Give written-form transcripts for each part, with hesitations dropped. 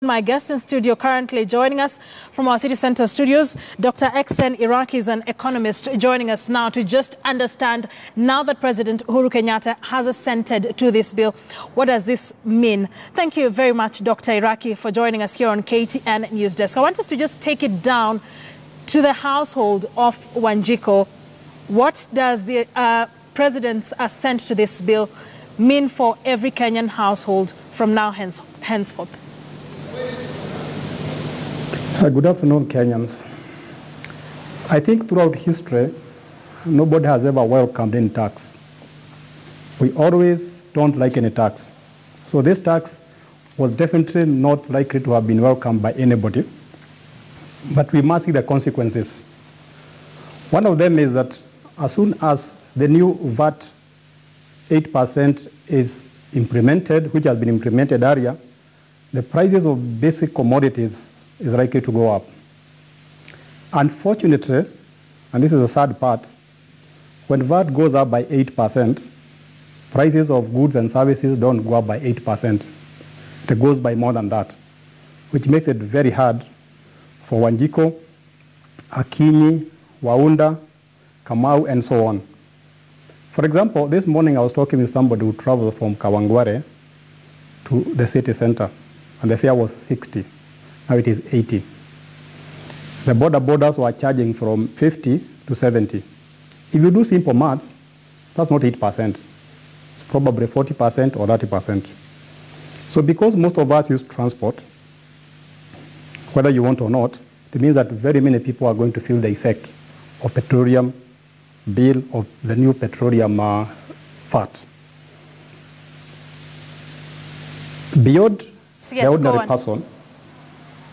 My guest in studio currently joining us from our city center studios, Dr. Exen Iraki is an economist joining us now to just understand, now that President Uhuru Kenyatta has assented to this bill, what does this mean? Thank you very much, Dr. Iraki, for joining us here on KTN News Desk. I want us to just take it down to the household of Wanjiko. What does the President's assent to this bill mean for every Kenyan household from now henceforth? Good afternoon, Kenyans. I think throughout history, nobody has ever welcomed any tax. We always don't like any tax. So this tax was definitely not likely to have been welcomed by anybody. But we must see the consequences. One of them is that as soon as the new VAT 8% is implemented, which has been implemented earlier, the prices of basic commodities is likely to go up. Unfortunately, and this is the sad part, when VAT goes up by 8%, prices of goods and services don't go up by 8%. It goes by more than that, which makes it very hard for Wanjiko, Akinyi, Waunda, Kamau, and so on. For example, this morning I was talking with somebody who traveled from Kawangware to the city center, and the fare was 60. Now it is 80. The borders were charging from 50 to 70. If you do simple maths, that's not 8%. It's probably 40% or 30%. So because most of us use transport, whether you want or not, it means that very many people are going to feel the effect of petroleum bill, of the new petroleum VAT. Beyond the ordinary person,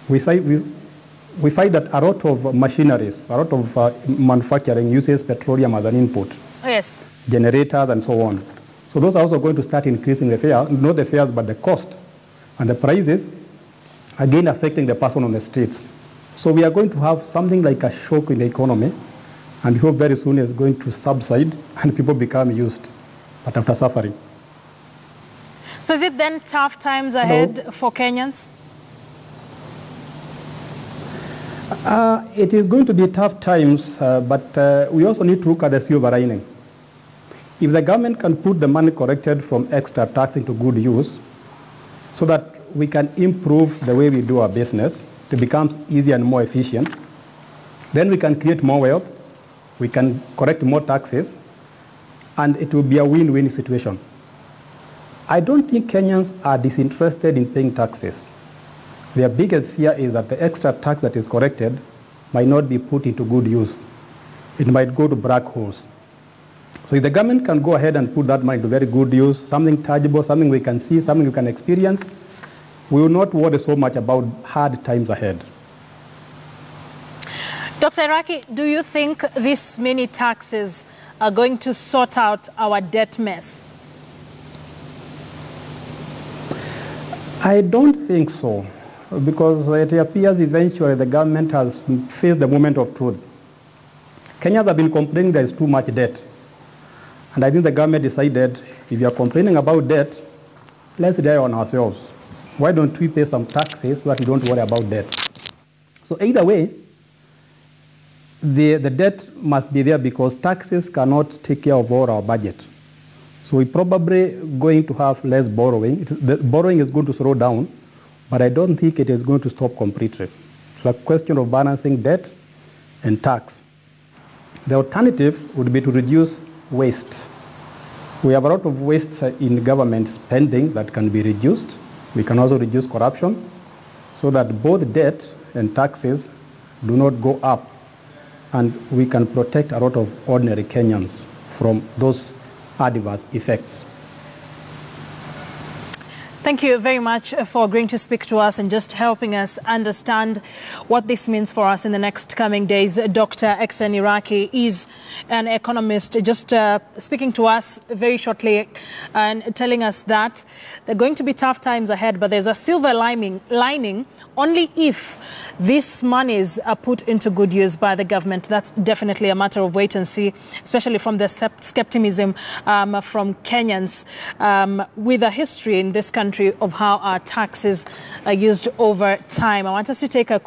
we find that a lot of machineries, a lot of manufacturing uses petroleum as an input. Yes. Generators and so on. So those are also going to start increasing the fare, not the fares, but the cost and the prices, again affecting the person on the streets. So we are going to have something like a shock in the economy, and we hope very soon it's going to subside and people become used, but after suffering. So is it then tough times ahead for Kenyans? It is going to be tough times, but we also need to look at the silver lining. If the government can put the money collected from extra tax into good use, so that we can improve the way we do our business, it becomes easier and more efficient, then we can create more wealth, we can collect more taxes, and it will be a win-win situation. I don't think Kenyans are disinterested in paying taxes. Their biggest fear is that the extra tax that is collected might not be put into good use. It might go to black holes. So if the government can go ahead and put that money to very good use, something tangible, something we can see, something we can experience, we will not worry so much about hard times ahead. Dr. Iraki, do you think these many taxes are going to sort out our debt mess? I don't think so, because it appears eventually the government has faced the moment of truth. Kenyans have been complaining there is too much debt. And I think the government decided, if you are complaining about debt, let's die on ourselves. Why don't we pay some taxes so that we don't worry about debt? So either way, the debt must be there because taxes cannot take care of all our budget. So we're probably going to have less borrowing. The borrowing is going to slow down, but I don't think it is going to stop completely. It's a question of balancing debt and tax. The alternative would be to reduce waste. We have a lot of waste in government spending that can be reduced. We can also reduce corruption so that both debt and taxes do not go up, and we can protect a lot of ordinary Kenyans from those adverse effects. Thank you very much for agreeing to speak to us and just helping us understand what this means for us in the next coming days. Dr. Exen Iraki is an economist, just speaking to us very shortly and telling us that there are going to be tough times ahead, but there's a silver lining only if these monies are put into good use by the government. That's definitely a matter of wait and see, especially from the skepticism from Kenyans with a history in this country commentary of how our taxes are used over time. I want us to take a quick